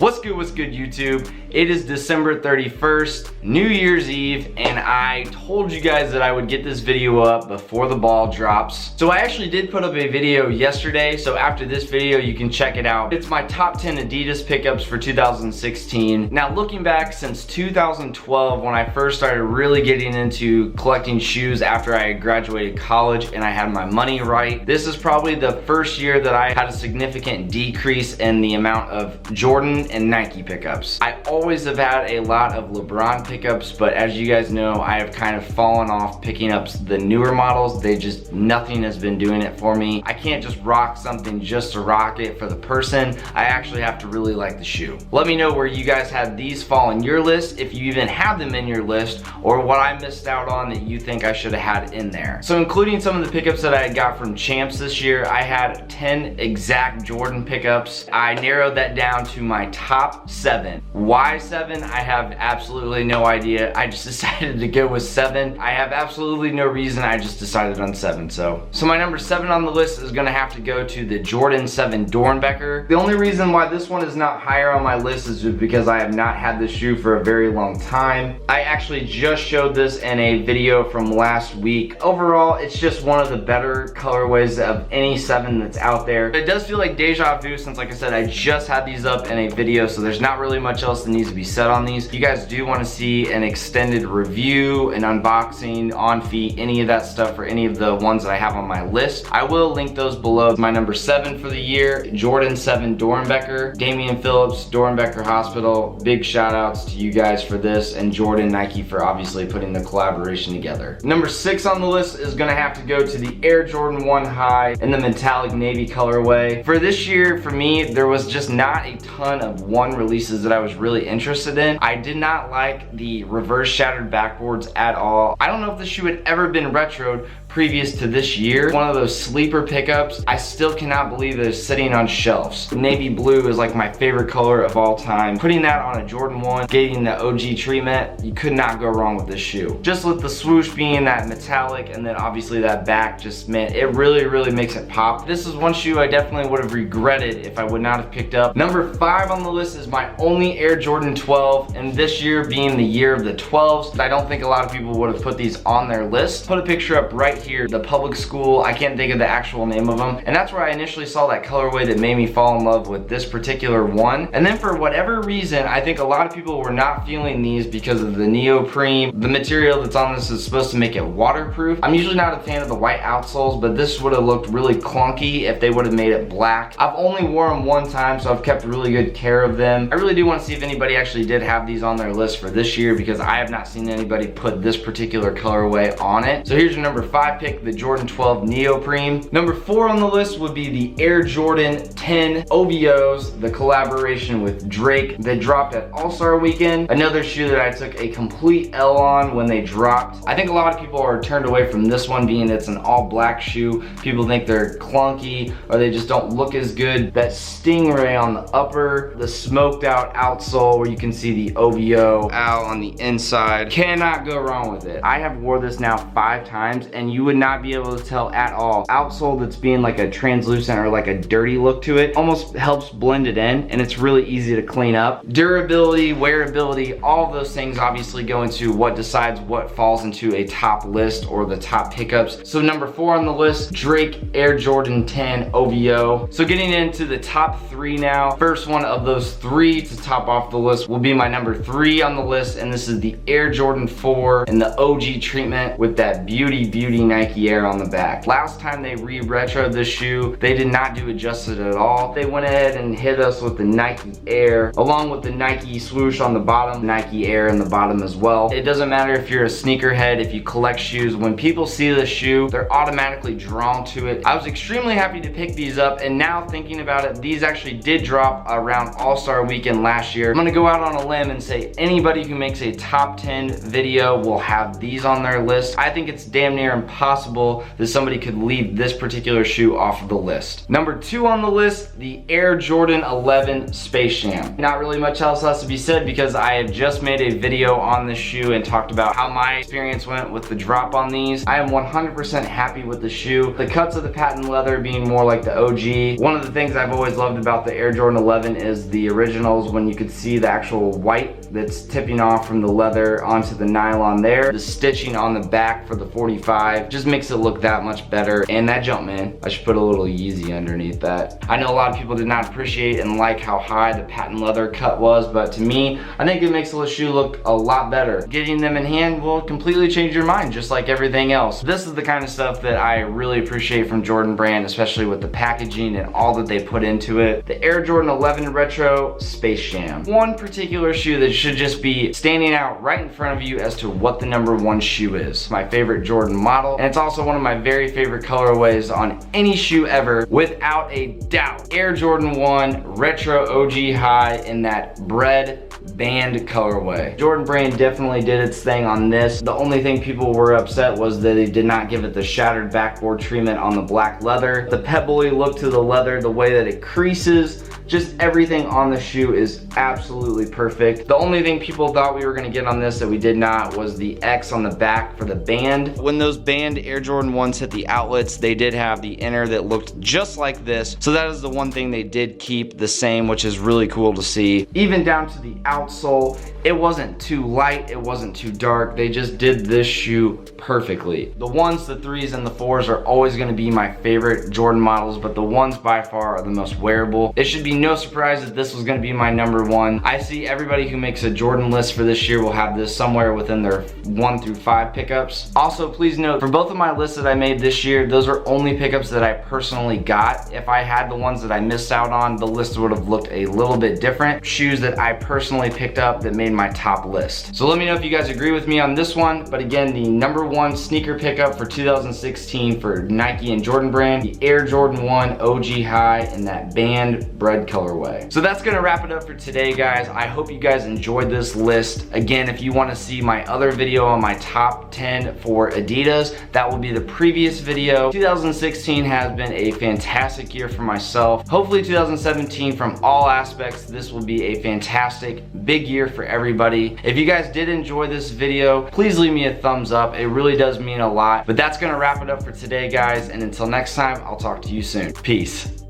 What's good YouTube? It is December 31st, New Year's Eve, and I told you guys that I would get this video up before the ball drops. So I actually did put up a video yesterday, so after this video you can check it out. It's my top 10 Adidas pickups for 2016. Now looking back since 2012 when I first started really getting into collecting shoes after I graduated college and I had my money right, this is probably the first year that I had a significant decrease in the amount of Jordan and Nike pickups. I always have had a lot of LeBron pickups, but as you guys know, I have kind of fallen off picking up the newer models. Nothing has been doing it for me. I can't just rock something just to rock it for the person. I actually have to really like the shoe. Let me know where you guys had these fall in your list, if you even have them in your list, or what I missed out on that you think I should have had in there. So including some of the pickups that I got from Champs this year, I had 10 exact Jordan pickups. I narrowed that down to my top 7. Why 7? I have absolutely no idea. I just decided to go with 7. I have absolutely no reason. I just decided on 7. So my number 7 on the list is gonna have to go to the Jordan 7 Doernbecher. The only reason why this one is not higher on my list is just because I have not had this shoe for a very long time. I actually just showed this in a video from last week. Overall, it's just one of the better colorways of any 7 that's out there. It does feel like deja vu since, like I said, I just had these up in a video, so there's not really much else that needs to be said on these. If you guys do want to see an extended review, an unboxing, on feet, any of that stuff for any of the ones that I have on my list, I will link those below. My number 7 for the year, Jordan 7 Doernbecher. Damien, Phillips, Doernbecher Hospital, big shout outs to you guys for this, and Jordan Nike for obviously putting the collaboration together. Number 6 on the list is gonna have to go to the Air Jordan 1 High in the metallic navy colorway. For this year, for me, there was just not a ton of one releases that I was really interested in. I did not like the reverse shattered backboards at all. I don't know if the shoe had ever been retroed previous to this year. One of those sleeper pickups. I still cannot believe that it's sitting on shelves. Navy blue is like my favorite color of all time. Putting that on a Jordan 1, getting the OG treatment, you could not go wrong with this shoe. Just with the swoosh being that metallic and then obviously that back, just man, it really makes it pop. This is one shoe I definitely would have regretted if I would not have picked up. Number 5 on the list is my only Air Jordan 12, and this year being the year of the 12s, I don't think a lot of people would have put these on their list. Put a picture up right here, the public school, I can't think of the actual name of them, and that's where I initially saw that colorway that made me fall in love with this particular one. And then for whatever reason, I think a lot of people were not feeling these because of the neoprene. The material that's on this is supposed to make it waterproof. I'm usually not a fan of the white outsoles, but this would have looked really clunky if they would have made it black. I've only worn them one time, so I've kept really good care of them. I really do want to see if anybody actually did have these on their list for this year, because I have not seen anybody put this particular colorway on it. So here's your number 5 pick, the Jordan 12 Neoprene. Number 4 on the list would be the Air Jordan 10 OVOs, the collaboration with Drake that dropped at All-Star Weekend. Another shoe that I took a complete L on when they dropped. I think a lot of people are turned away from this one, being it's an all black shoe. People think they're clunky or they just don't look as good. That stingray on the upper, the smoked out outsole where you can see the OVO out on the inside. Cannot go wrong with it. I have wore this now 5 times and you would not be able to tell at all. Outsole that's being like a translucent or like a dirty look to it almost helps blend it in, and it's really easy to clean up. Durability, wearability, all of those things obviously go into what decides what falls into a top list or the top pickups. So number 4 on the list, Drake Air Jordan 10 OVO. So getting into the top 3 now. First one of those 3 to top off the list will be my number 3 on the list, and this is the Air Jordan 4 in the OG treatment with that beauty Nike Air on the back. Last time they re-retroed this shoe, they did not do it justice at all. They went ahead and hit us with the Nike Air along with the Nike swoosh on the bottom, Nike Air in the bottom as well. It doesn't matter if you're a sneakerhead, if you collect shoes, when people see this shoe, they're automatically drawn to it. I was extremely happy to pick these up, and now thinking about it, these actually did drop around All-Star Weekend last year. I'm gonna go out on a limb and say anybody who makes a top 10 video will have these on their list. I think it's damn near impossible possible that somebody could leave this particular shoe off of the list. Number 2 on the list, the Air Jordan 11 Space Jam. Not really much else has to be said because I have just made a video on this shoe and talked about how my experience went with the drop on these. I am 100% happy with the shoe. The cuts of the patent leather being more like the OG. One of the things I've always loved about the Air Jordan 11 is the originals, when you could see the actual white that's tipping off from the leather onto the nylon there. The stitching on the back for the 45 just makes it look that much better. And that Jumpman, I should put a little Yeezy underneath that. I know a lot of people did not appreciate and like how high the patent leather cut was, but to me, I think it makes the shoe look a lot better. Getting them in hand will completely change your mind, just like everything else. This is the kind of stuff that I really appreciate from Jordan Brand, especially with the packaging and all that they put into it. The Air Jordan 11 Retro Space Jam. One particular shoe that should just be standing out right in front of you as to what the number 1 shoe is. My favorite Jordan model, and it's also one of my very favorite colorways on any shoe ever, without a doubt. Air Jordan 1 Retro OG High in that Bred band colorway. Jordan Brand definitely did its thing on this. The only thing people were upset was that they did not give it the shattered backboard treatment on the black leather. The pebbly look to the leather, the way that it creases, just everything on the shoe is absolutely perfect. The only thing people thought we were gonna get on this that we did not was the X on the back for the band. When those band Air Jordan 1s hit the outlets, they did have the inner that looked just like this. So that is the one thing they did keep the same, which is really cool to see. Even down to the outsole, it wasn't too light, it wasn't too dark. They just did this shoe perfectly. The 1s, the 3s, and the 4s are always gonna be my favorite Jordan models, but the 1s by far are the most wearable. It should be no surprise that this was gonna be my number 1. I see everybody who makes a Jordan list for this year will have this somewhere within their 1 through 5 pickups. Also, please note, for both of my lists that I made this year, those are only pickups that I personally got. If I had the ones that I missed out on, the list would have looked a little bit different. Shoes that I personally picked up that made my top list. So let me know if you guys agree with me on this one. But again, the number 1 sneaker pickup for 2016 for Nike and Jordan Brand, the Air Jordan 1 OG High in that band Bred colorway. So that's gonna wrap it up for today, guys. I hope you guys enjoyed this list. Again, if you want to see my other video on my top 10 for Adidas, that will be the previous video. 2016 has been a fantastic year for myself. Hopefully 2017, from all aspects, this will be a fantastic big year for everybody. If you guys did enjoy this video, please leave me a thumbs up. It really does mean a lot. But that's gonna wrap it up for today, guys, and until next time, I'll talk to you soon. Peace.